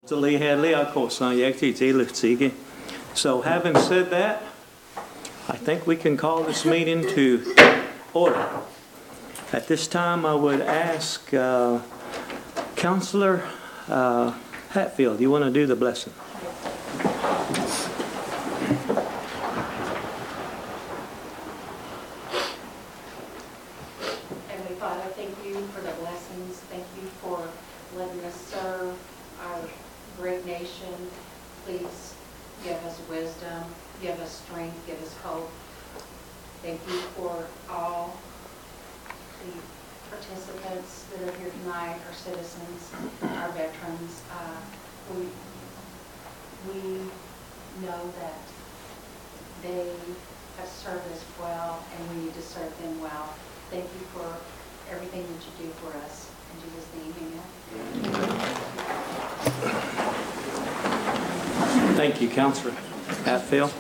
So having said that, I think we can call this meeting to order. At this time, I would ask Counselor Hatfield, you want to do the blessing? Heavenly Father, thank you for the blessings. Thank you for letting us serve our great nation. Please give us wisdom, give us strength, give us hope. Thank you for all the participants that are here tonight, our citizens, our veterans. We know that they have served us well, and we need to serve them well. Thank you for everything that you do for us. In Jesus' name, amen. Thank you, Counselor Hatfield.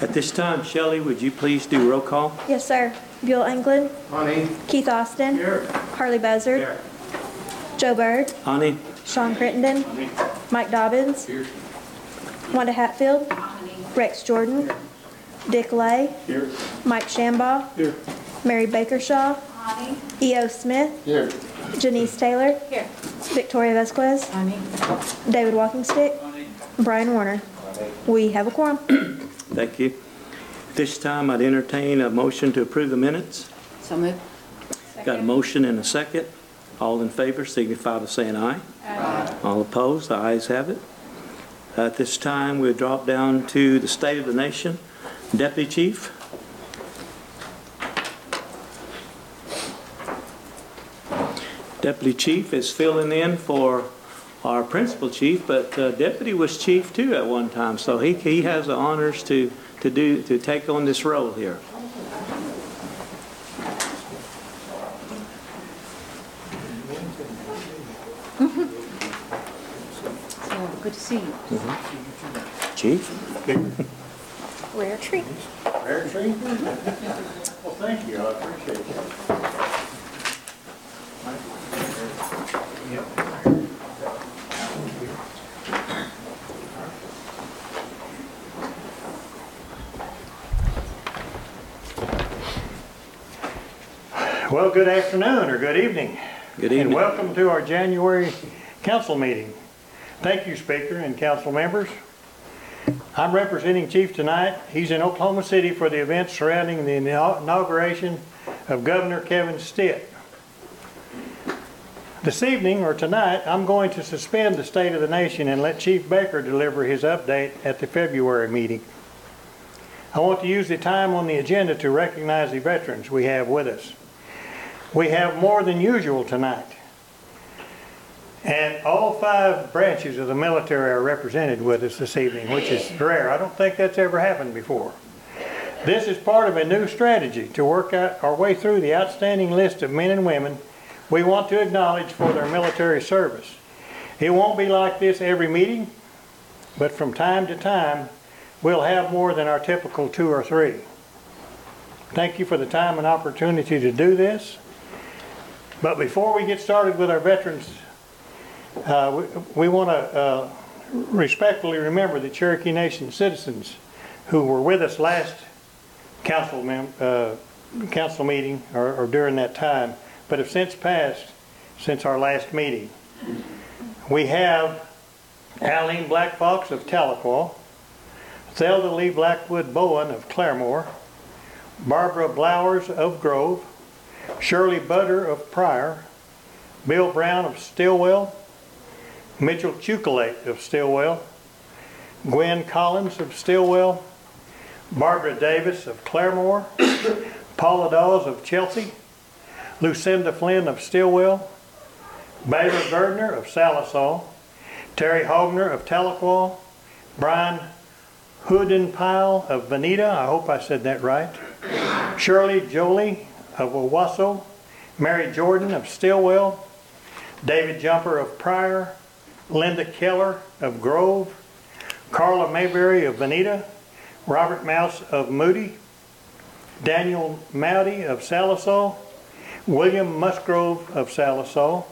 At this time, Shelley, would you please do roll call? Yes, sir. Bill Englund. Honey. Keith Austin. Here. Harley Buzzard. Here. Joe Bird. Honey. Sean Crittenden. Honey. Mike Dobbins. Here. Wanda Hatfield. Honey. Rex Jordan. Here. Dick Lay. Here. Mike Shambaugh. Here. Mary Bakershaw. Honey. E.O. Smith. Here. Janice Taylor. Here. Victoria Vasquez. Honey. David Walkingstick. Honey. Brian Warner. We have a quorum. Thank you. This time, I'd entertain a motion to approve the minutes. So moved. Got a motion and a second. All in favor signify by saying aye. Aye. All opposed, the ayes have it. At this time, we'll drop down to the State of the Nation. Deputy Chief. Deputy Chief is filling in for our Principal Chief, but Deputy was Chief too at one time, so he has the honors to take on this role here. So good to see you. Chief? Rare treat. Rare treat? Well, thank you. I appreciate it. Well, good afternoon or good evening. Good evening. And welcome to our January council meeting. Thank you, Speaker and council members. I'm representing Chief tonight. He's in Oklahoma City for the events surrounding the inauguration of Governor Kevin Stitt. This evening, or tonight, I'm going to suspend the State of the Nation and let Chief Baker deliver his update at the February meeting. I want to use the time on the agenda to recognize the veterans we have with us. We have more than usual tonight. And all 5 branches of the military are represented with us this evening, which is rare. I don't think that's ever happened before. This is part of a new strategy to work out our way through the outstanding list of men and women we want to acknowledge for their military service. It won't be like this every meeting, but from time to time, we'll have more than our typical 2 or 3. Thank you for the time and opportunity to do this. But before we get started with our veterans, we want to respectfully remember the Cherokee Nation citizens who were with us last council meeting or during that time, but have since passed since our last meeting. We have Aline Black Fox of Tahlequah, Thelda Lee Blackwood Bowen of Claremore, Barbara Blowers of Grove, Shirley Butter of Pryor, Bill Brown of Stillwell, Mitchell Chukalate of Stillwell, Gwen Collins of Stillwell, Barbara Davis of Claremore, Paula Dawes of Chelsea, Lucinda Flynn of Stillwell, Baylor Gardner of Salisaw, Terry Hogner of Tahlequah, Brian Hoodenpile of Veneta, I hope I said that right, Shirley Jolie of Owasso, Mary Jordan of Stillwell, David Jumper of Pryor, Linda Keller of Grove, Carla Mayberry of Veneta, Robert Mouse of Moody, Daniel Mowdy of Salisaw, William Musgrove of Salisaw,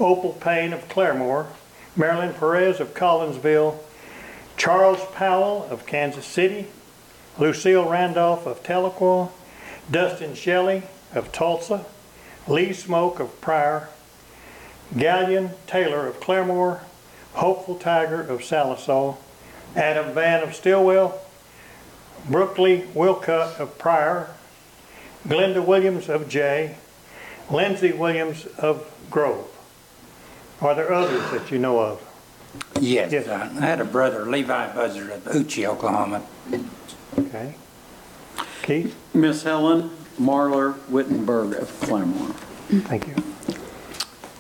Opal Payne of Claremore, Marilyn Perez of Collinsville, Charles Powell of Kansas City, Lucille Randolph of Tahlequah, Dustin Shelley of Tulsa, Lee Smoke of Pryor, Gallion Taylor of Claremore, Hopeful Tiger of Salisaw, Adam Van of Stillwell, Brookley Wilcutt of Pryor, Glenda Williams of Jay, Lindsay Williams of Grove. Are there others that you know of? Yes, Yes. I had a brother, Levi Buzzard of Uchi, Oklahoma. Okay. Keith? Miss Helen Marler Wittenberg of Claremore. Thank you.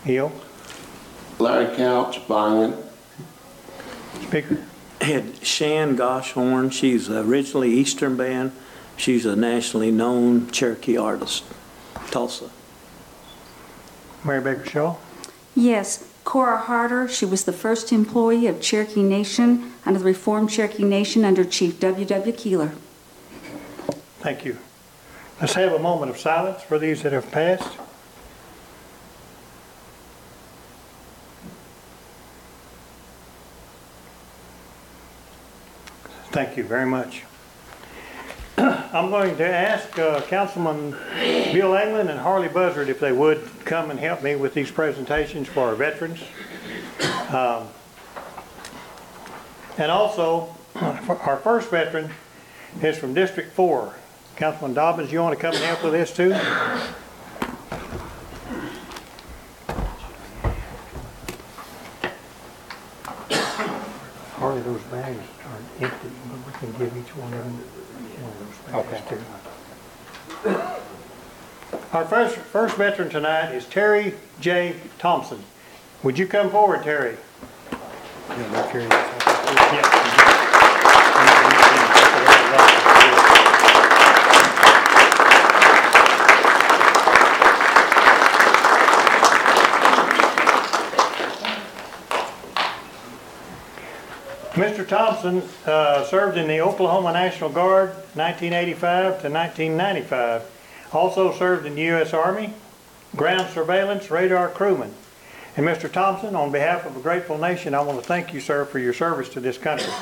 Eel? Larry Couch, Bynum. Speaker? Had Shan Goshorn. She's originally Eastern Band. She's a nationally known Cherokee artist, Tulsa. Mary Baker Shaw? Yes, Cora Harder. She was the first employee of Cherokee Nation under the Reformed Cherokee Nation under Chief W.W. Keeler. Thank you. Let's have a moment of silence for these that have passed. Thank you very much. I'm going to ask Councilman Bill England and Harley Buzzard if they would come and help me with these presentations for our veterans. And also, our first veteran is from District 4. Councilman Dobbins, you want to come and help with this too? Harley, those bags are empty, but we can give each one of them one of those bags too. Our first veteran tonight is Terry J. Thompson. Would you come forward, Terry? Mr. Thompson served in the Oklahoma National Guard 1985 to 1995. Also served in the U.S. Army, ground surveillance, radar crewman. And Mr. Thompson, on behalf of a grateful nation, I want to thank you, sir, for your service to this country.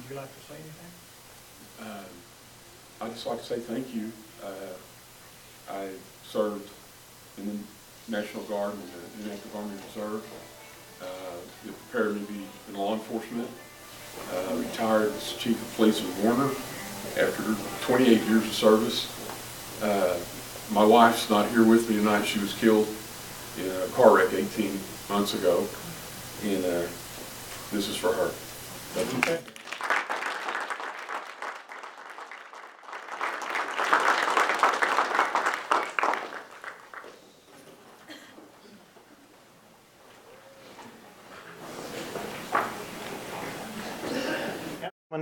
Would you like to say anything? I'd just like to say thank you. I served in the National Guard and the Active Army Reserve. It prepared me to be in law enforcement. Retired as Chief of Police in Warner after 28 years of service. My wife's not here with me tonight. She was killed in a car wreck 18 months ago, and this is for her. Thank you. Okay.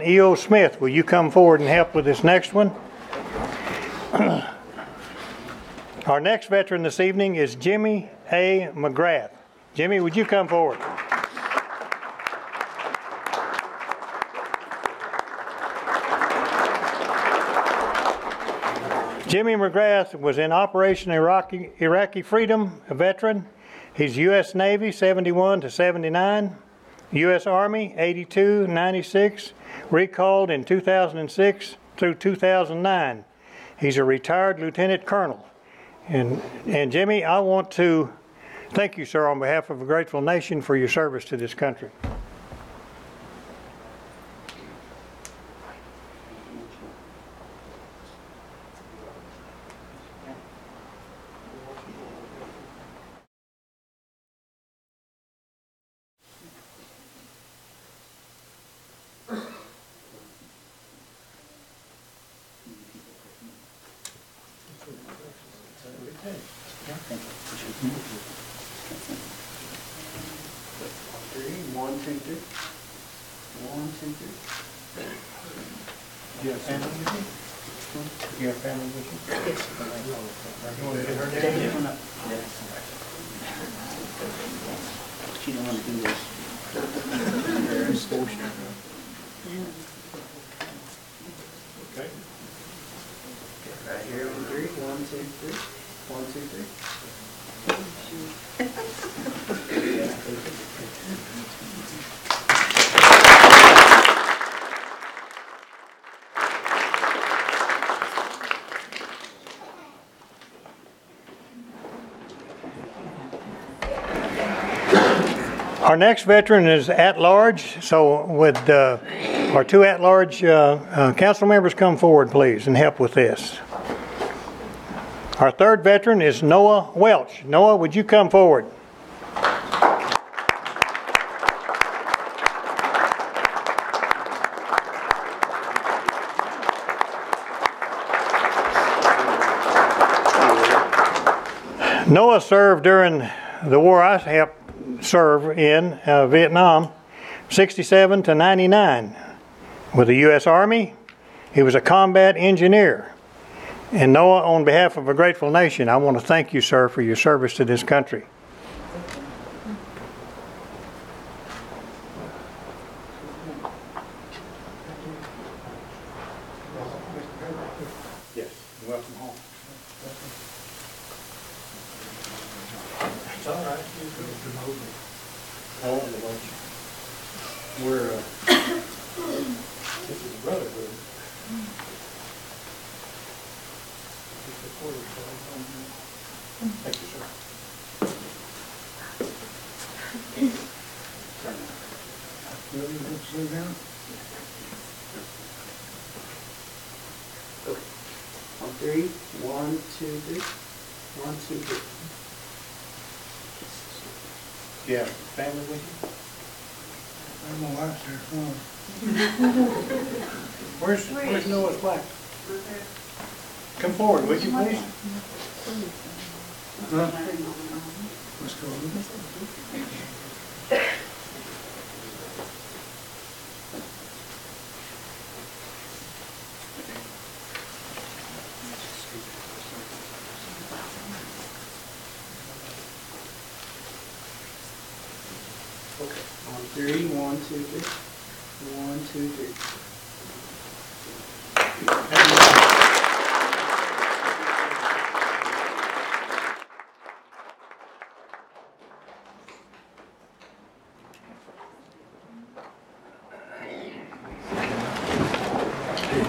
E.O. Smith, will you come forward and help with this next one? Our next veteran this evening is Jimmy A. McGrath. Jimmy, would you come forward? Jimmy McGrath was in Operation Iraqi Freedom, a veteran. He's U.S. Navy 71 to 79, U.S. Army 82, 96, recalled in 2006 through 2009. He's a retired lieutenant colonel. And Jimmy, I want to thank you, sir, on behalf of a grateful nation for your service to this country. One, two, three. One, two, three. Do you have family with you? Do you have family with you? Yes. You want to get her down? Yes. She don't want to do this. Okay. Right here on three. One, two, three. One, two, three. Our next veteran is at-large, so would our two at-large council members come forward, please, and help with this. Our third veteran is Noah Welch. Noah, would you come forward? Noah served during the war I helped serve in Vietnam, 67 to 99 with the U.S. Army. He was a combat engineer. And Noah, on behalf of a grateful nation, I want to thank you, sir, for your service to this country. Yes. Welcome home. It's all right. We're, this is brotherhood. Thank you, sir. On three. One, two, three. One, two, three. Yeah, family with you? My wife's there. Where's Noah's wife? Come forward, would you please? Let's go. Okay, on three, one, two, three. One, two, three.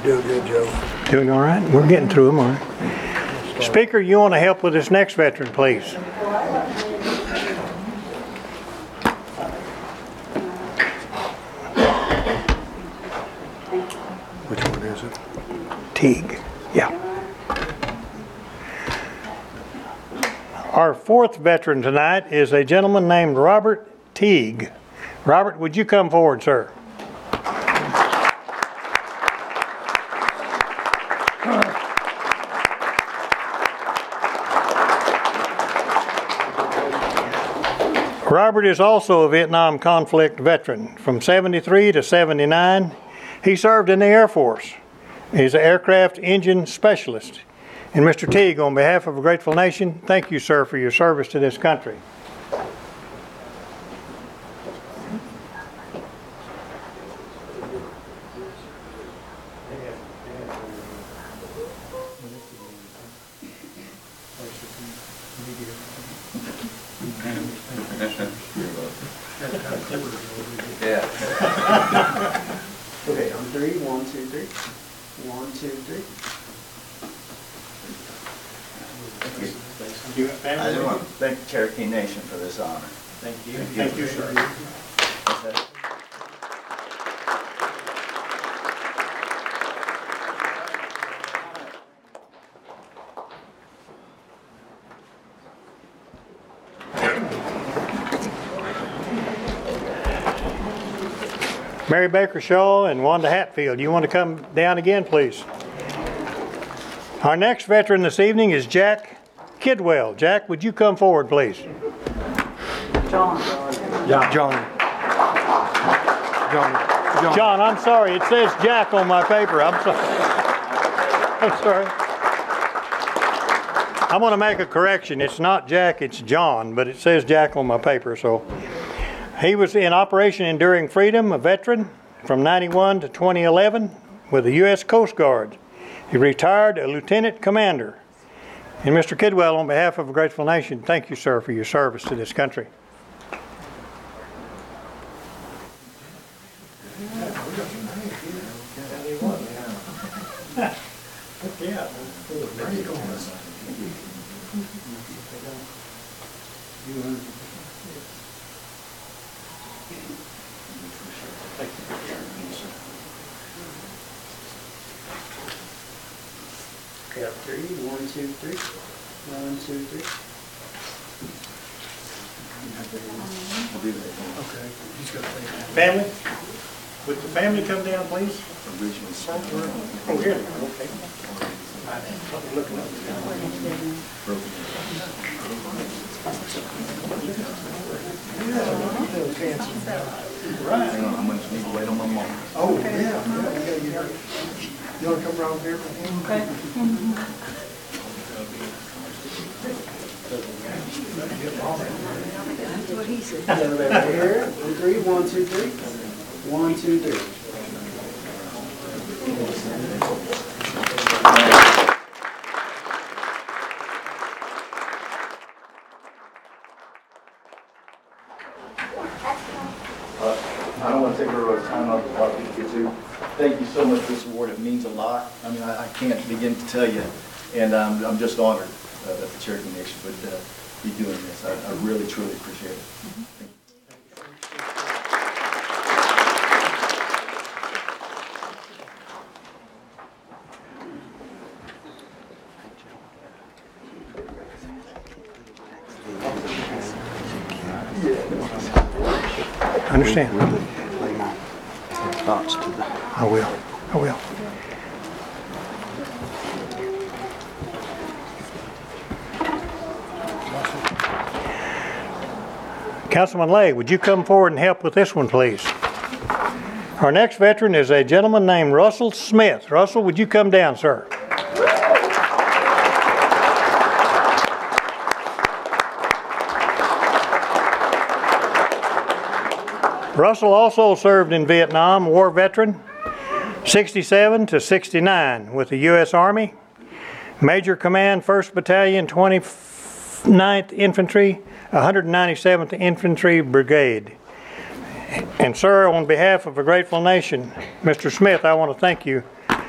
Doing good, Joe. Doing all right? We're getting through them, all right. Speaker, you want to help with this next veteran, please? Which one is it? Teague. Yeah. Our fourth veteran tonight is a gentleman named Robert Teague. Robert, would you come forward, sir? Robert is also a Vietnam conflict veteran. From 73 to 79, he served in the Air Force. He's an aircraft engine specialist. And Mr. Teague, on behalf of a grateful nation, thank you, sir, for your service to this country. Okay, on three, one, two, three. One, two, three. I just want to thank the Cherokee Nation for this honor. Thank you. Thank you, sir. Mary Baker Shaw and Wanda Hatfield, you want to come down again, please? Our next veteran this evening is Jack Kidwell. Jack, would you come forward, please? John. John, I'm sorry. It says Jack on my paper. I'm sorry. I'm sorry. I'm going to make a correction. It's not Jack, it's John, but it says Jack on my paper. So he was in Operation Enduring Freedom, a veteran from 91 to 2011 with the U.S. Coast Guard. He retired a lieutenant commander. And Mr. Kidwell, on behalf of a grateful nation, thank you, sir, for your service to this country. Okay, up 3, 1, 2, 3. 1, 2, 3. Okay. Family, would the family come down, please? Oh, here. Okay. Looking Right. I'm going to need to wait on my mom. Oh, yeah. You want to come around here? Okay. That's what he said. Here, 3, 1, 2, 3. 1, 2, 3. I don't want to take a time out of the party to get to. Thank you so much for this award. It means a lot. I mean, I can't begin to tell you. And I'm just honored that the Cherokee Nation would be doing this. I really, truly appreciate it. Thank you. Understand. Lay my thoughts to the... I will. I will. Councilman Lay, would you come forward and help with this one, please? Our next veteran is a gentleman named Russell Smith. Russell, would you come down, sir? Russell also served in Vietnam, war veteran, 67 to 69 with the U.S. Army, Major Command 1st Battalion, 29th Infantry, 197th Infantry Brigade. And sir, on behalf of a grateful nation, Mr. Smith, I want to thank you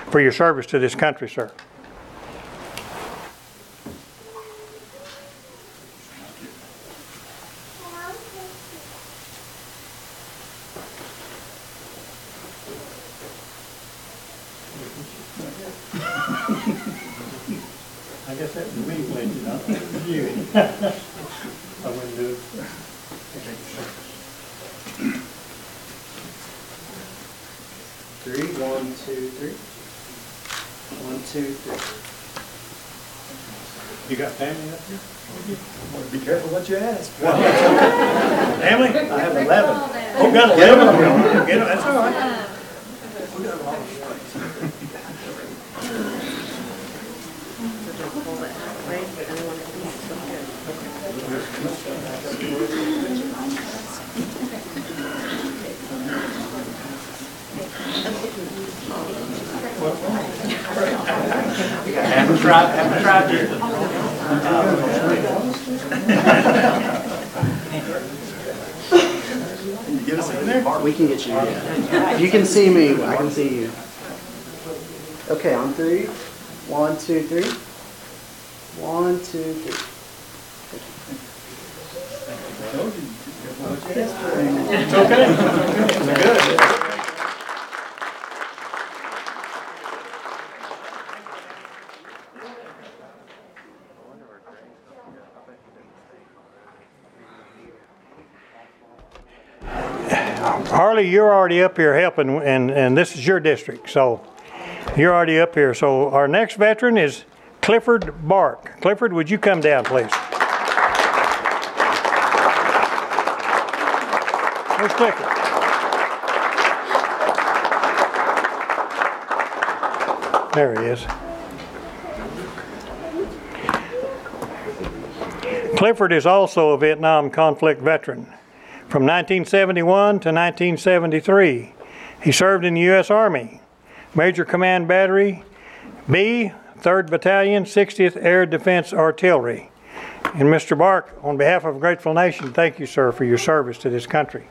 for your service to this country, sir. I guess that was me pledging, not you. I wouldn't do it. 3, 1, 2, 3. 1, 2, 3. You got family up here? Be careful what you ask. Family? I have 11. Oh, got 11? Get 'em. That's all right. Haven't tried yet. Get us in there? We can get you, yeah. If you can see me, I can see you. Okay, on 3. 1, 2, 3. 1, 2, 3. It's okay. It's good. Harley, you're already up here helping, and this is your district, so you're already up here. So our next veteran is Clifford Bark. Clifford, would you come down, please? Where's Clifford? There he is. Clifford is also a Vietnam conflict veteran. From 1971 to 1973, he served in the U.S. Army, Major Command Battery B, 3rd Battalion, 60th Air Defense Artillery. And Mr. Bark, on behalf of a grateful nation, thank you, sir, for your service to this country.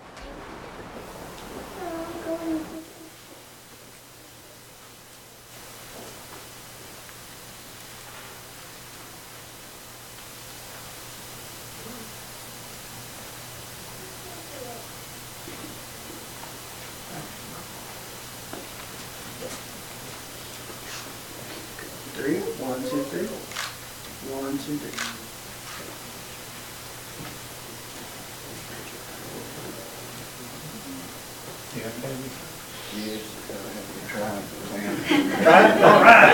Three, 1, 2, 3. 1, 2, 3. All right.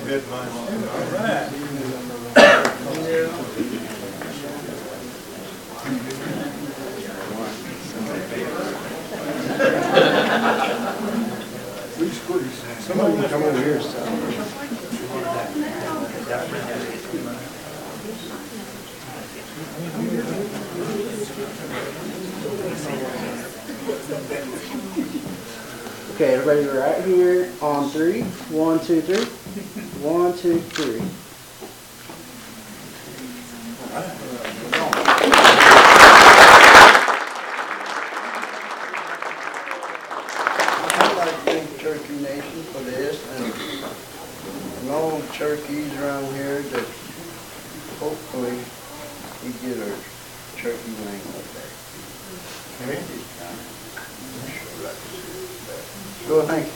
Good one. All right. Somebody can come over here. Okay, everybody right here on 3. 1, 2, 3. 1, 2, 3. I'd like to thank the Cherokee Nation for this and all the Cherokees around here that hopefully we get our Cherokee wing one day. So thank you.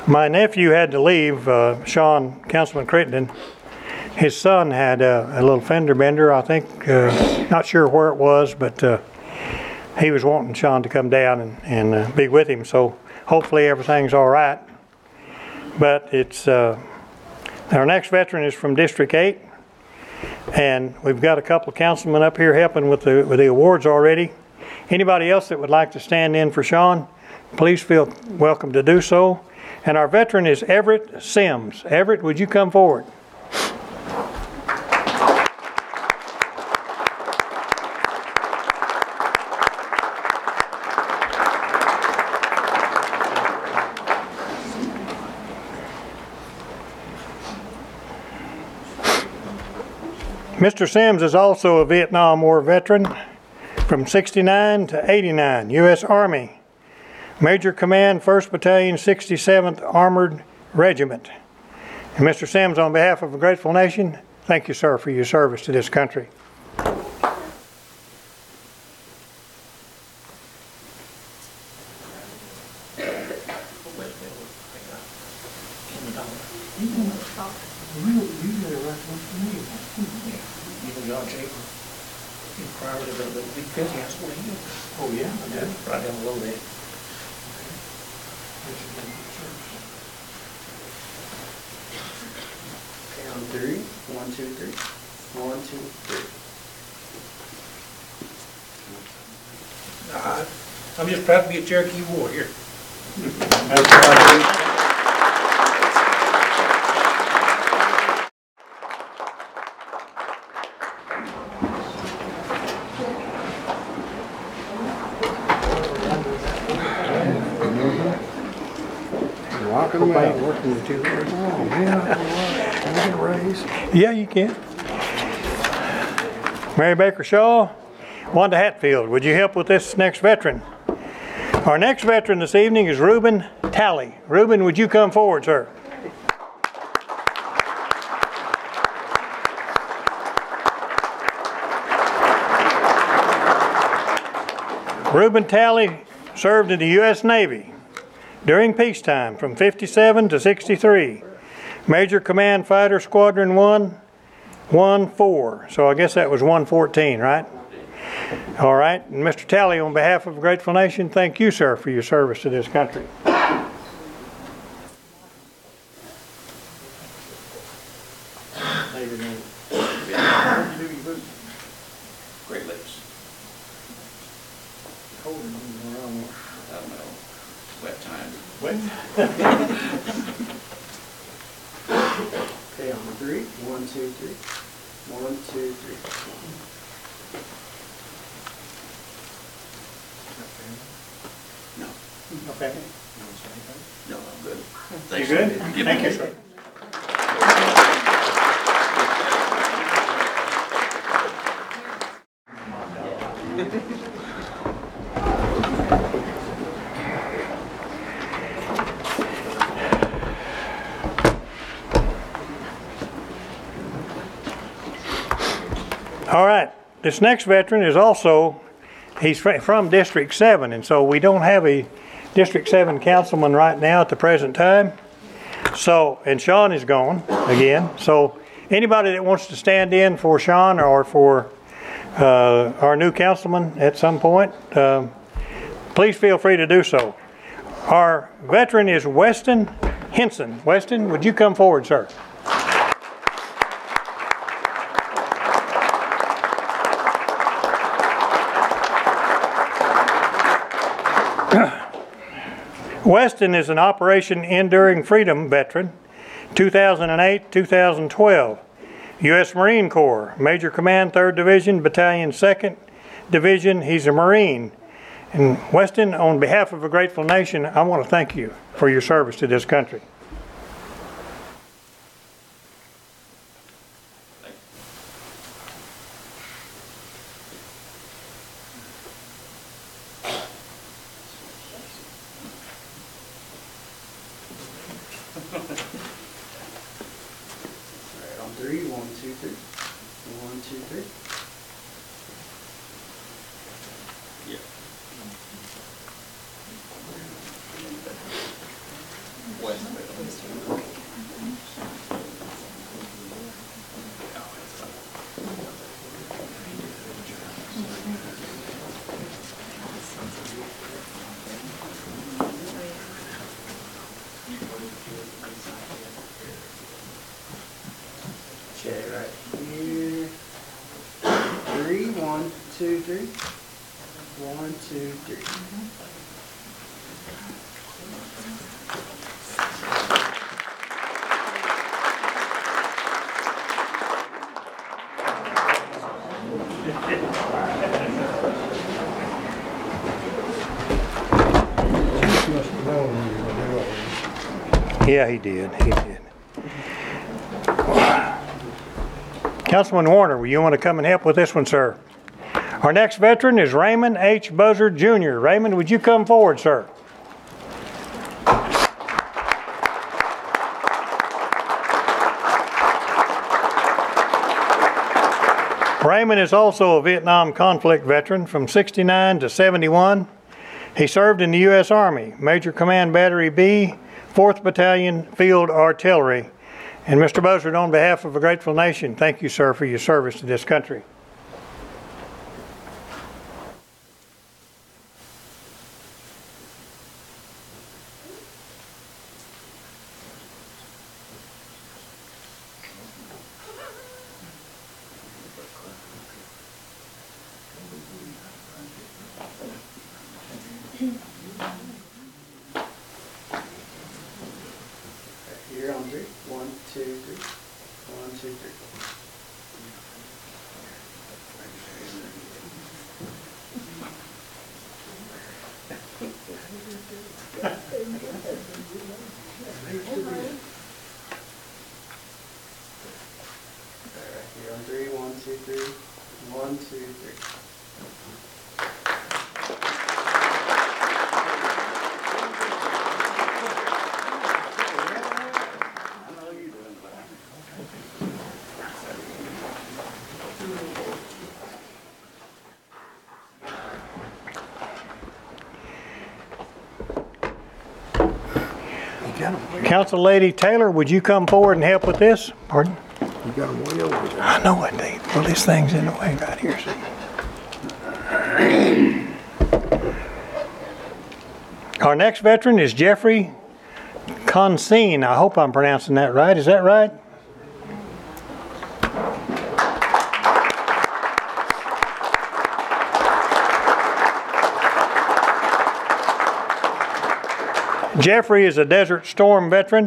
My nephew had to leave, Sean, Councilman Crittenden. His son had a little fender bender, I think, not sure where it was, but he was wanting Sean to come down and be with him, so hopefully everything's all right. But it's, our next veteran is from District 8, and we've got a couple of councilmen up here helping with the awards already. Anybody else that would like to stand in for Sean, please feel welcome to do so. And our veteran is Everett Sims. Everett, would you come forward? Mr. Sims is also a Vietnam War veteran from 69 to 89, U.S. Army. Major Command, 1st Battalion, 67th Armored Regiment. And Mr. Sims, on behalf of a grateful nation, thank you, sir, for your service to this country. Oh, yeah, I did. Right down below that. Okay, on 3. 1, 2, 3. 1, 2, 3. I'm just proud to be a Cherokee warrior. Yeah, you can. Mary Baker Shaw, Wanda Hatfield, would you help with this next veteran? Our next veteran this evening is Ruben Telly. Ruben, would you come forward, sir? Ruben Telly served in the U.S. Navy during peacetime from 57 to 63. Major Command Fighter Squadron 114. So I guess that was 114, right? All right. And Mr. Telly, on behalf of Grateful Nation, thank you, sir, for your service to this country. Great Lakes. I don't know. Wet time. Wet? Okay, on the 3. 1, 2, 3. 1, 2, 3. No. Okay. No, I'm good. You good? Thank you, sir. All right, this next veteran is also, he's from District 7, and so we don't have a District 7 councilman right now at the present time. So, and Sean is gone again. So anybody that wants to stand in for Sean or for our new councilman at some point, please feel free to do so. Our veteran is Weston Henson. Weston, would you come forward, sir? Weston is an Operation Enduring Freedom veteran, 2008-2012, U.S. Marine Corps, Major Command 3rd Division, Battalion 2nd Division. He's a Marine. And Weston, on behalf of a Grateful Nation, I want to thank you for your service to this country. Alright, on 3. 1, 2, 3. 1, 2, 3. Yeah. Check right here. 3. 1, 2, 3. 1, 2, 3. Yeah, he did. He did. Councilman Warner, will you want to come and help with this one, sir? Our next veteran is Raymond H. Buzzard, Jr. Raymond, would you come forward, sir? Raymond is also a Vietnam conflict veteran from 69 to 71. He served in the U.S. Army, Major Command Battery B, 4th Battalion Field Artillery. And Mr. Buzzard, on behalf of a Grateful Nation, thank you, sir, for your service to this country. Here on 3. 1, 2, 3. 1, 2, 3. Here on 3. 1, 2, 3. 1, 2, 3. Council Lady Taylor, would you come forward and help with this? Pardon? You got them way over there. I know it, Dave. Well, this thing's in the way right here, see? Our next veteran is Jeffrey Consine. I hope I'm pronouncing that right. Is that right? Jeffrey is a Desert Storm veteran,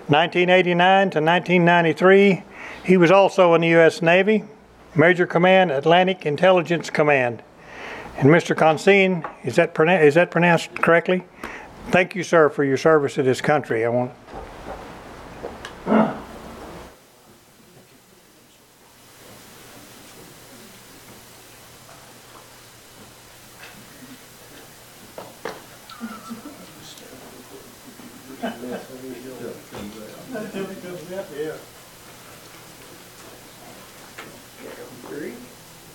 1989 to 1993. He was also in the U.S. Navy, Major Command, Atlantic Intelligence Command. And Mr. Consine, is that pronounced correctly? Thank you, sir, for your service to this country. I want. Three.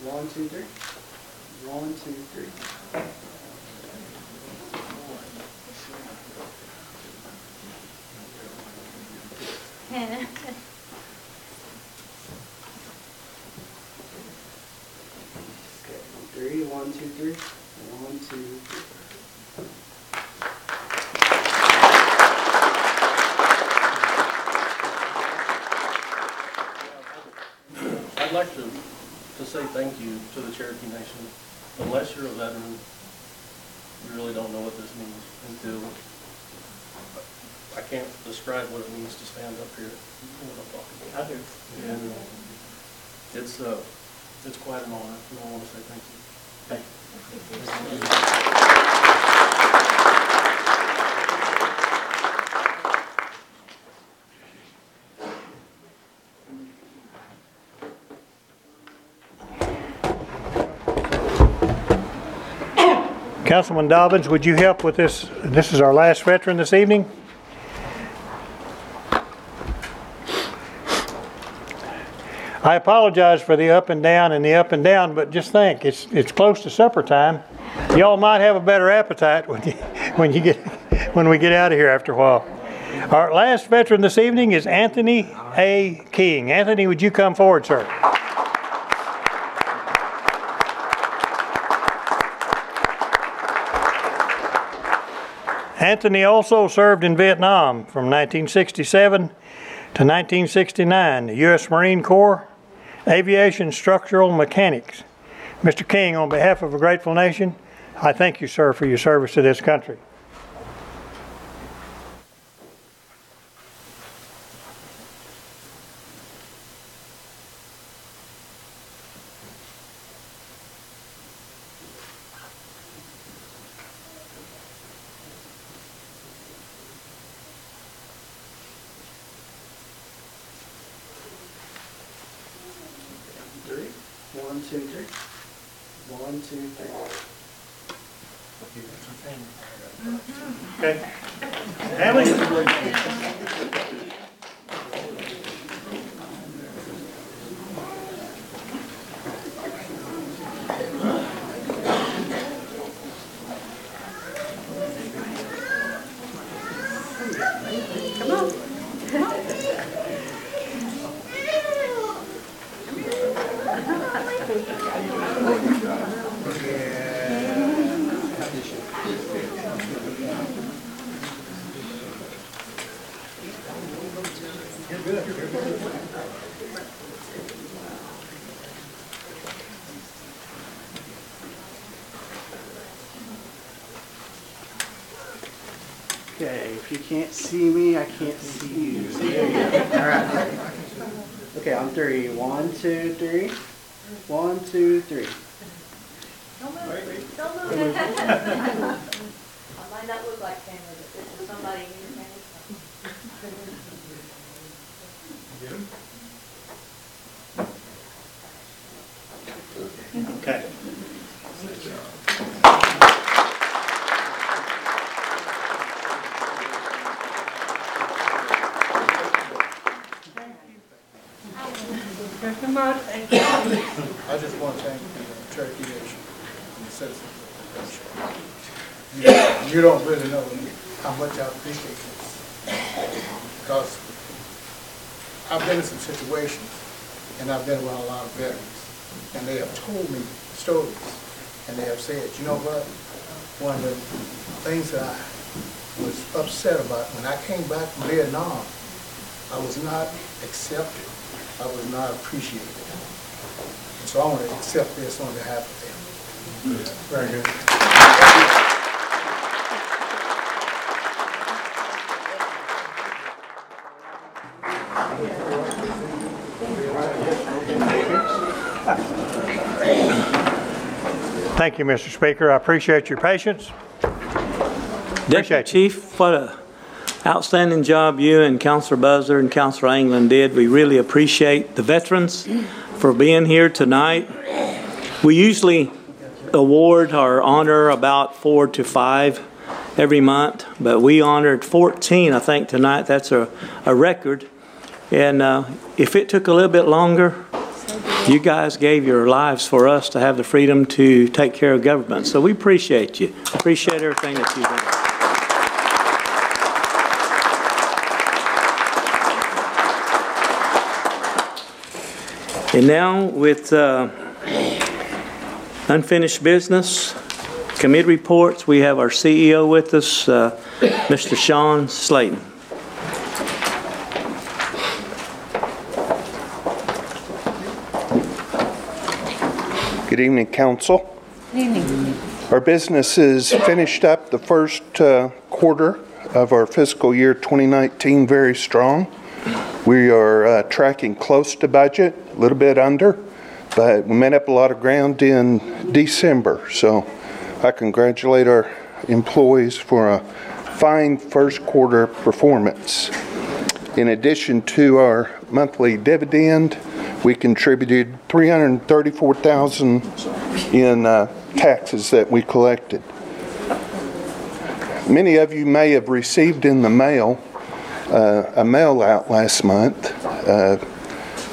1, 2, 3. 1, 2, 3. Okay, 3, 1, 2, 3. 1, 2, 3. I'd like to say thank you to the Cherokee Nation. Unless you're a veteran, you really don't know what this means until I can't describe what it means to stand up here. You know what I'm talking about. I do. And it's quite an honor, and I want to say thank you. Thank you. Councilman Dobbins, would you help with this? This is our last veteran this evening. I apologize for the up and down, but just think, it's close to supper time. Y'all might have a better appetite when we get out of here after a while. Our last veteran this evening is Anthony A. King. Anthony, would you come forward, sir? Anthony also served in Vietnam from 1967 to 1969, the U.S. Marine Corps, Aviation Structural Mechanics. Mr. King, on behalf of a grateful nation, I thank you, sir, for your service to this country. One, two, three. 1, 2, 3. Okay. Family? Come on. Okay, if you can't see me, I can't see you. All right. Okay, on 3. 1, 2, 3. 1, 2, 3. Don't move. Don't move. I might not look like family, but this is somebody in your family. Okay. I just want to thank the Cherokee Nation and the citizens of the nation. You don't really know how much I appreciate this. because I've been in some situations, and I've been around a lot of veterans, and they have told me stories, and they have said, you know what, one of the things that I was upset about when I came back from Vietnam, I was not accepted. I was not appreciated. And so I want to accept this on behalf of them. Very good. Thank you, Mr. Speaker. I appreciate your patience. Deputy Chief, what an outstanding job you and Councilor Buzzard and Councilor England did. We really appreciate the veterans for being here tonight. We usually award or honor about 4 to 5 every month, but we honored 14, I think, tonight. That's a record. And if it took a little bit longer, you guys gave your lives for us to have the freedom to take care of government. So we appreciate you. Appreciate everything that you've done. And now with unfinished business, committee reports, we have our CEO with us, Mr. Sean Slayton. Good evening, Council. Good evening. Our business is finished up the first quarter of our fiscal year 2019 very strong. We are tracking close to budget, a little bit under, but we made up a lot of ground in December. So I congratulate our employees for a fine first quarter performance. In addition to our monthly dividend, we contributed $334,000 in taxes that we collected. Many of you may have received in the mail a mail out last month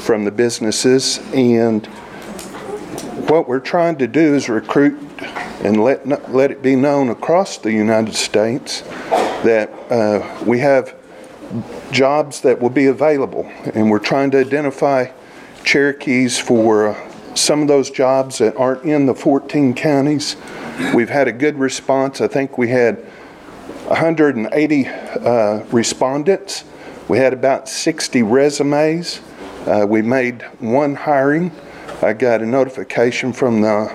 from the businesses, and what we're trying to do is recruit and let it be known across the United States that we have jobs that will be available, and we're trying to identify Cherokees for some of those jobs that aren't in the 14 counties. We've had a good response. I think we had 180 respondents. We had about 60 resumes. We made one hiring. I got a notification from the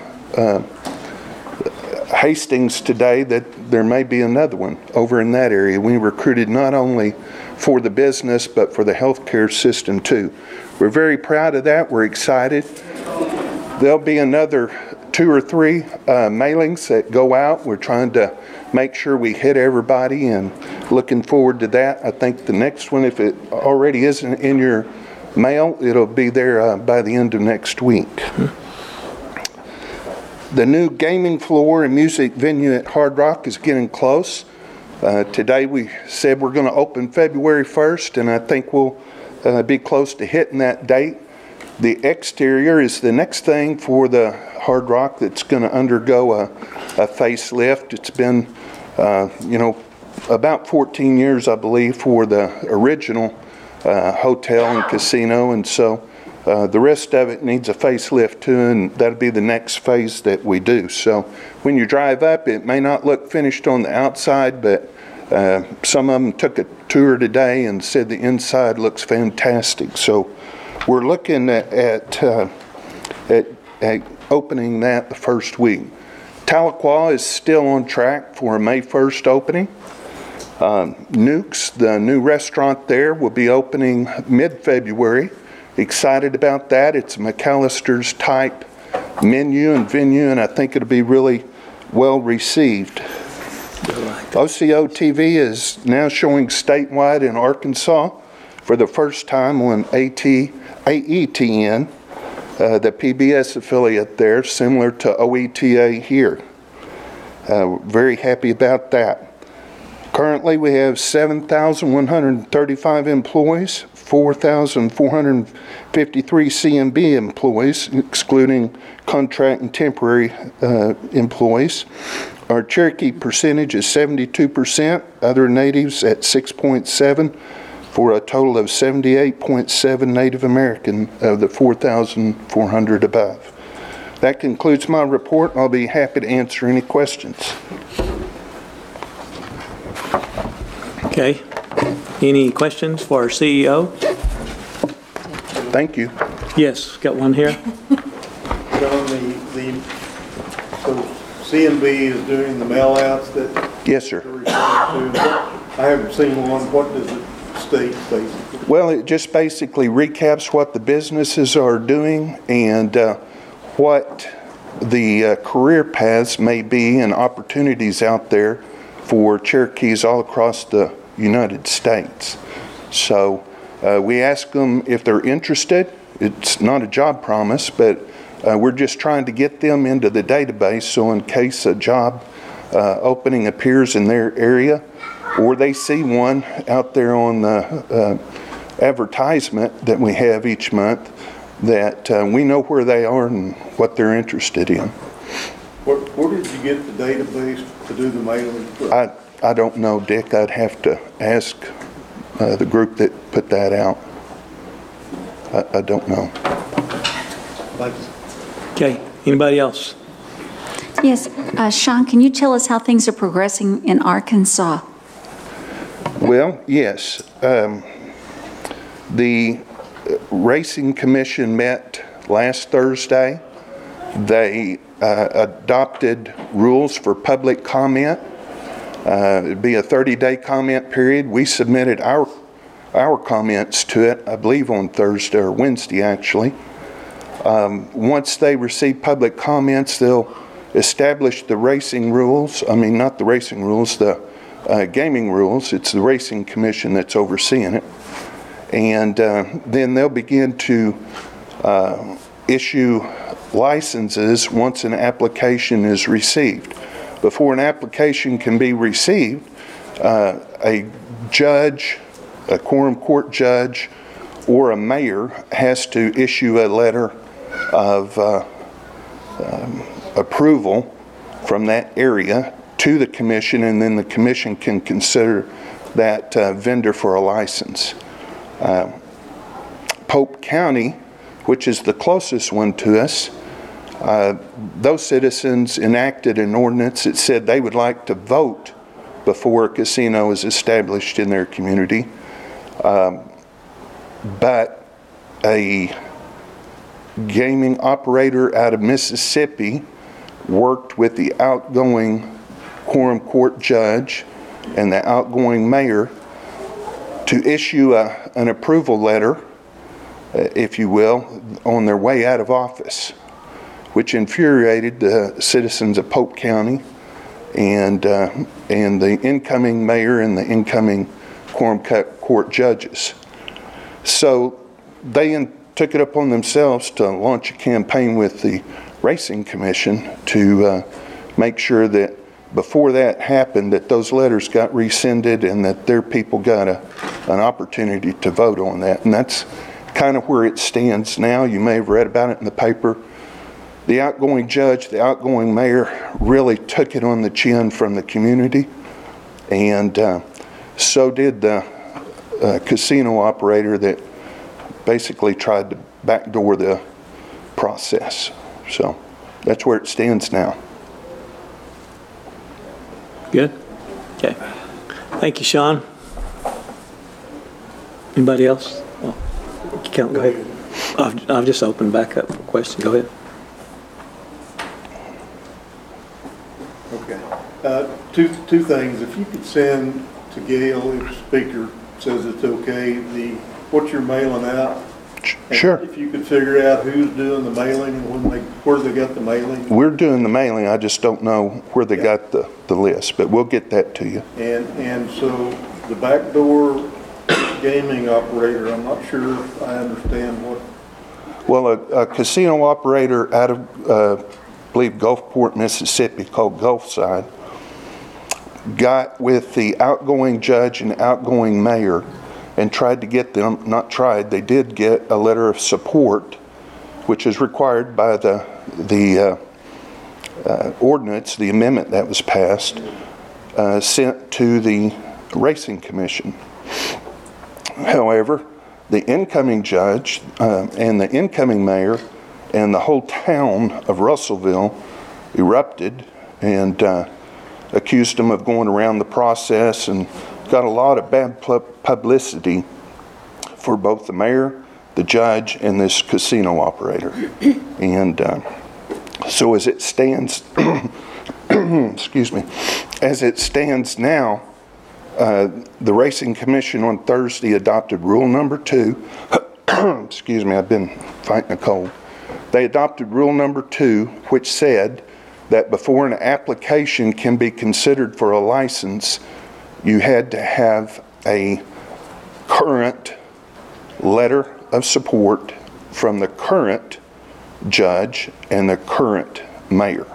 Hastings today that there may be another one over in that area. We recruited not only for the business but for the healthcare system too. We're very proud of that. We're excited. There'll be another 2 or 3 mailings that go out. We're trying to make sure we hit everybody and looking forward to that. I think the next one, if it already isn't in your mail, it'll be there by the end of next week. The new gaming floor and music venue at Hard Rock is getting close. Today we said we're going to open February 1st, and I think we'll be close to hitting that date. The exterior is the next thing for the Hard Rock that's going to undergo a facelift. It's been, about 14 years, I believe, for the original hotel and casino, and so the rest of it needs a facelift too, and that'll be the next phase that we do. So when you drive up, it may not look finished on the outside, but some of them took a tour today and said the inside looks fantastic. So we're looking at opening that the first week. Tahlequah is still on track for a May 1st opening. Nuke's, the new restaurant there, will be opening mid-February. Excited about that. It's McAllister's type menu and venue, and I think it'll be really well received. OCO TV is now showing statewide in Arkansas for the first time on AETN, the PBS affiliate there, similar to OETA here. Very happy about that. Currently we have 7,135 employees, 4,453 CMB employees, excluding contract and temporary employees. Our Cherokee percentage is 72%, other natives at 6.7%, for a total of 78.7 Native American of the 4,400 above. That concludes my report. I'll be happy to answer any questions. Okay. Any questions for our CEO? Thank you. Yes, got one here. John, so CMB is doing the mail outs that yes, sir. you're referring to. I haven't seen one. What does it state basically? Well, it just basically recaps what the businesses are doing and what the career paths may be and opportunities out there for Cherokees all across the United States. So we ask them if they're interested. It's not a job promise, but we're just trying to get them into the database so in case a job opening appears in their area or they see one out there on the advertisement that we have each month, that we know where they are and what they're interested in. Where did you get the database to do the mailing? I don't know, Dick. I'd have to ask the group that put that out. I don't know. Thanks. Okay. Anybody else? Yes. Sean, can you tell us how things are progressing in Arkansas? Well, yes. The Racing Commission met last Thursday. They adopted rules for public comment. It'd be a 30-day comment period. We submitted our comments to it, I believe on Thursday or Wednesday actually. Once they receive public comments, they'll establish the racing rules. I mean, not the racing rules, the gaming rules. It's the Racing Commission that's overseeing it. And then they'll begin to issue licenses once an application is received. Before an application can be received, a judge, a quorum court judge, or a mayor has to issue a letter of approval from that area to the commission, and then the commission can consider that vendor for a license. Pope County, which is the closest one to us, those citizens enacted an ordinance that said they would like to vote before a casino is established in their community. But a gaming operator out of Mississippi worked with the outgoing quorum court judge and the outgoing mayor to issue an approval letter, if you will, on their way out of office, which infuriated the citizens of Pope County and the incoming mayor and the incoming quorum court judges. So they took it upon themselves to launch a campaign with the Racing Commission to make sure that before that happened, that those letters got rescinded and that their people got an opportunity to vote on that. And that's kind of where it stands now. You may have read about it in the paper. The outgoing judge, the outgoing mayor really took it on the chin from the community, and so did the casino operator that basically tried to backdoor the process. So that's where it stands now. Good? Okay. Thank you, Sean. Anybody else? Oh, go ahead. I've just opened back up for questions. Go ahead. Okay. Two things. If you could send to Gail, if the speaker says it's okay, what you're mailing out. Sure. If you could figure out who's doing the mailing and where they got the mailing. We're doing the mailing. I just don't know where they got the list, but we'll get that to you. And so the backdoor gaming operator, I'm not sure if I understand what. Well, a casino operator out of, I believe, Gulfport, Mississippi, called Gulfside, got with the outgoing judge and outgoing mayor and tried to get them, not tried, they did get a letter of support, which is required by the ordinance, the amendment that was passed, sent to the Racing Commission. However, the incoming judge and the incoming mayor and the whole town of Russellville erupted and accused him of going around the process and got a lot of bad publicity for both the mayor, the judge, and this casino operator. And so as it stands, excuse me, as it stands now, the Racing Commission on Thursday adopted rule number 2. Excuse me, I've been fighting a cold. They adopted rule number 2, which said that before an application can be considered for a license, you had to have a current letter of support from the current judge and the current mayor.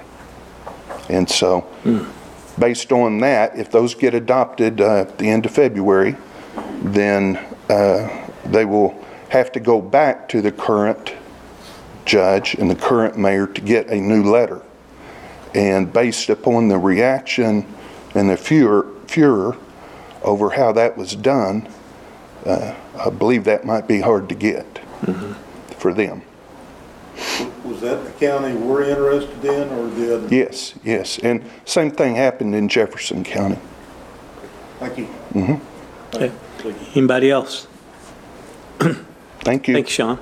And so, based on that, if those get adopted at the end of February, then they will have to go back to the current judge and the current mayor to get a new letter. And based upon the reaction and the furor over how that was done, I believe that might be hard to get for them. Was that the county we're interested in, or the other? Yes, yes. And same thing happened in Jefferson County. Thank you. Okay. Anybody else? Thank you. Thanks, Sean.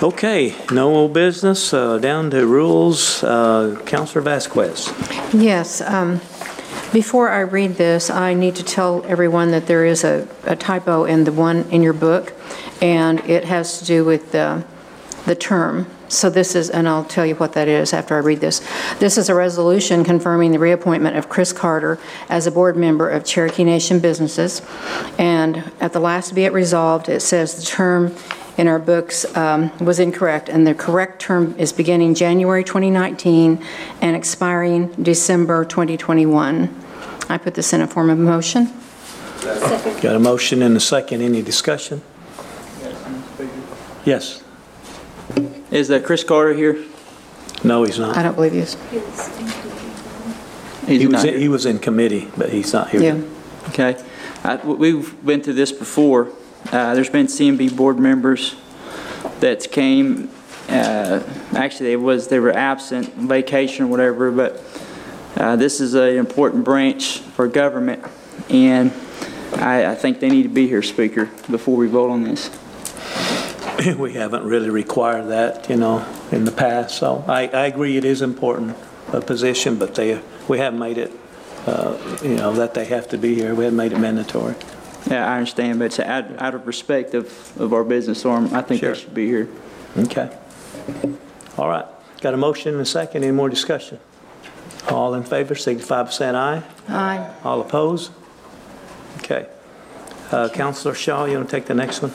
Okay, no more business. Down to rules. Councilor Vasquez. Yes. Before I read this, I need to tell everyone that there is a typo in the one in your book, and it has to do with the term. So this is, and I'll tell you what that is after I read this. This is a resolution confirming the reappointment of Chris Carter as a board member of Cherokee Nation Businesses. And at the last be it resolved, it says the term in our books was incorrect, and the correct term is beginning January 2019 and expiring December 2021. I put this in a form of motion. Second. Got a motion and a second. Any discussion? Yes. Is Chris Carter here? No, he's not. I don't believe he is. He was in committee, but he's not here. Yeah. Okay. We've been through this before. There's been CMB board members that came. Actually, they were absent, vacation or whatever. But this is an important branch for government, and I think they need to be here, Speaker, before we vote on this. We haven't really required that, in the past. So I agree it is important, a position, but we haven't made it, that they have to be here. We haven't made it mandatory. Yeah, I understand, but it's out of respect of our business arm. I think Sure. they should be here. Okay. All right. Got a motion and a second. Any more discussion? All in favor, signify by saying aye. Aye. All opposed? Okay. Councilor Shaw, you want to take the next one?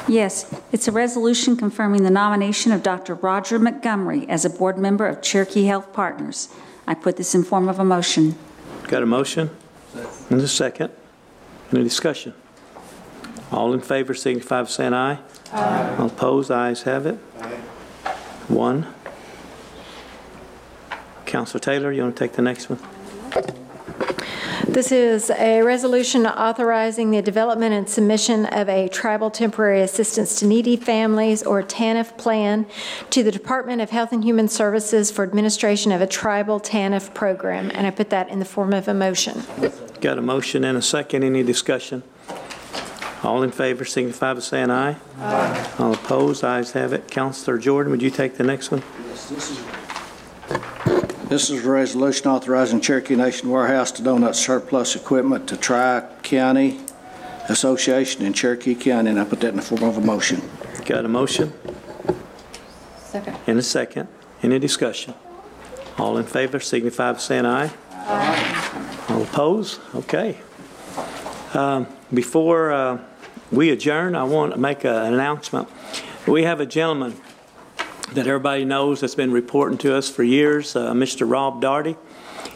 Yes, it's a resolution confirming the nomination of Dr. Roger Montgomery as a board member of Cherokee Health Partners. I put this in form of a motion. Got a motion and a second. Any discussion? All in favor, signify by saying aye. Aye. All opposed? Ayes have it. Aye. 1. Councilor Taylor, you want to take the next one? This is a resolution authorizing the development and submission of a Tribal Temporary Assistance to Needy Families, or TANF plan, to the Department of Health and Human Services for administration of a tribal TANF program, and I put that in the form of a motion. Got a motion and a second. Any discussion? All in favor, signify by saying aye. Aye. All opposed? Ayes have it. Councilor Jordan, would you take the next one? Yes, this is a resolution authorizing Cherokee Nation Warehouse to donate surplus equipment to Tri-County Association in Cherokee County, and I put that in the form of a motion. Got a motion? Second. And a second. Any discussion? All in favor, signify by saying aye. Aye. All opposed? Okay. Before we adjourn, I want to make an announcement. We have a gentleman that everybody knows that's been reporting to us for years, Mr. Rob Darty.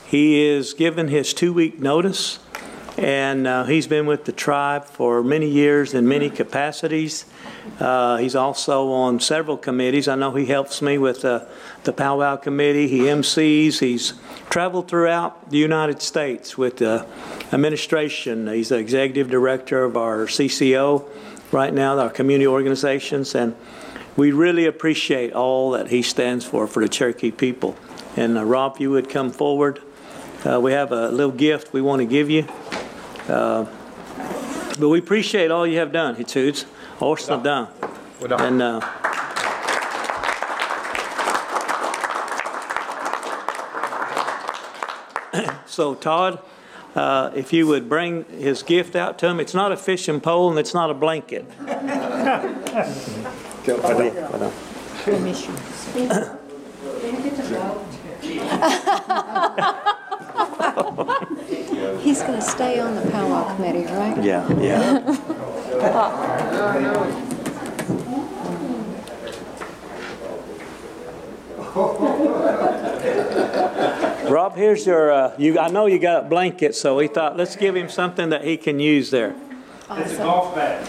He is given his 2-week notice, and he's been with the tribe for many years in many capacities. He's also on several committees. I know he helps me with the powwow committee. He MCs. He's traveled throughout the United States with the administration. He's the executive director of our CCO right now, our community organizations, and we really appreciate all that he stands for the Cherokee people. And Rob, if you would come forward. We have a little gift we want to give you. But we appreciate all you have done, Hitsuds. Awesome done. And so Todd, if you would bring his gift out to him. It's not a fishing pole and it's not a blanket. He's going to stay on the powwow committee, right? Yeah, yeah. Rob, here's your, I know you got a blanket, so we thought let's give him something that he can use there. Awesome. It's a golf bag.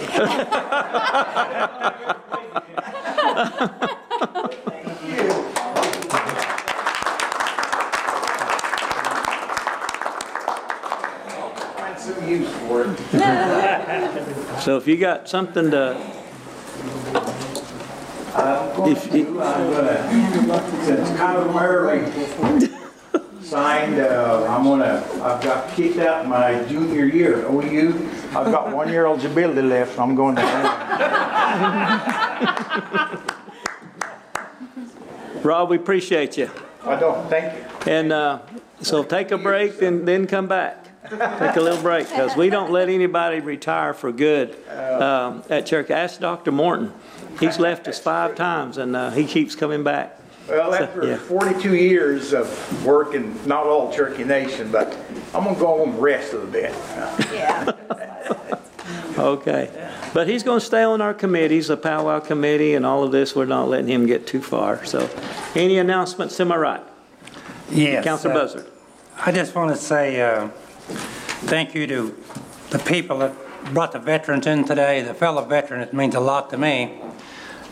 Use for it. So if you got something to, since it's kind of early, signed, I've got kicked out my junior year at OU. I've got 1 year eligibility left, so I'm going to Rob, we appreciate you. I don't, thank you. And so take a break, then come back. Take a little break, because we don't let anybody retire for good at Cherokee. Ask Dr. Morton. He's left us 5 times, and he keeps coming back. Well, after 42 years of working, not all Cherokee Nation, but I'm going to go home and rest a little bit. Yeah. Okay. But he's going to stay on our committees, the powwow committee and all of this. We're not letting him get too far. So any announcements to my right? Yes. Councilor Buzzard. I just want to say thank you to the people that brought the veterans in today, the fellow veteran. It means a lot to me.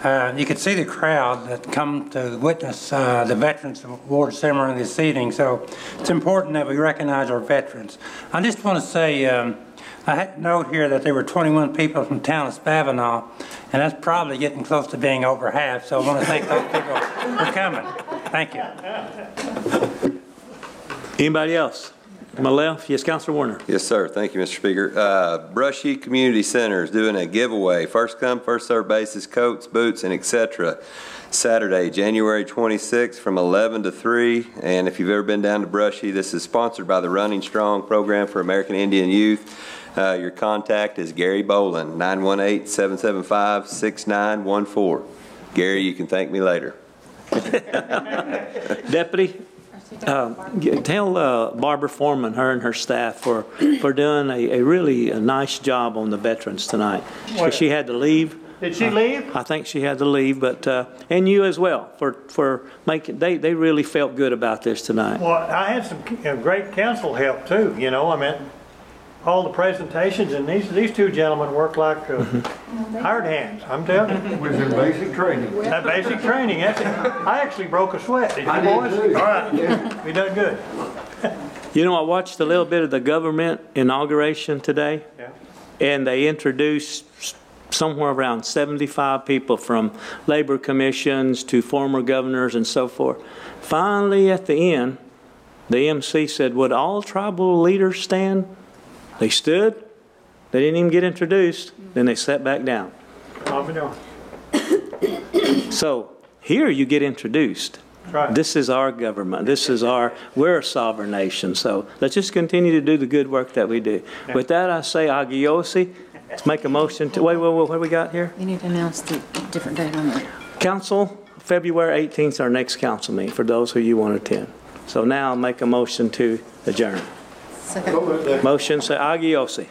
You could see the crowd that come to witness the Veterans Award ceremony this evening, so it's important that we recognize our veterans. I just want to say, I had a note here that there were 21 people from the town of Spavinaw, and that's probably getting close to being over half, so I want to thank those people for coming. Thank you. Anybody else? To my left, yes, Councilor Warner. Yes, sir. Thank you, Mr. Speaker. Brushy Community Center is doing a giveaway. First come, first served basis, coats, boots, and etc. Saturday, January 26th from 11 to 3. And if you've ever been down to Brushy, this is sponsored by the Running Strong Program for American Indian Youth. Your contact is Gary Boland, 918-775-6914. Gary, you can thank me later. Deputy? Tell Barbara Foreman, her and her staff, for doing a really nice job on the veterans tonight. She had to leave. Did she leave? I think she had to leave, but and you as well for making. They really felt good about this tonight. Well, I had some great council help too. You know, I mean, all the presentations, and these two gentlemen work like hired hands. I'm telling you. Was in basic training. That basic training. That's it. I actually broke a sweat. Did you boys? All right. Yeah. We done good. You know, I watched a little bit of the government inauguration today, and they introduced somewhere around 75 people from labor commissions to former governors and so forth. Finally, at the end, the MC said, "Would all tribal leaders stand?" They stood. They didn't even get introduced. Then they sat back down. So here you get introduced. Right. This is our government. We're a sovereign nation. So let's just continue to do the good work that we do. Yeah. With that, I say agiosi. Let's make a motion to, wait, what do we got here? You need to announce the different date on that. Council, February 18th is our next council meeting for those who you want to attend. So now I'll make a motion to adjourn. Second. Motion, say agiosi.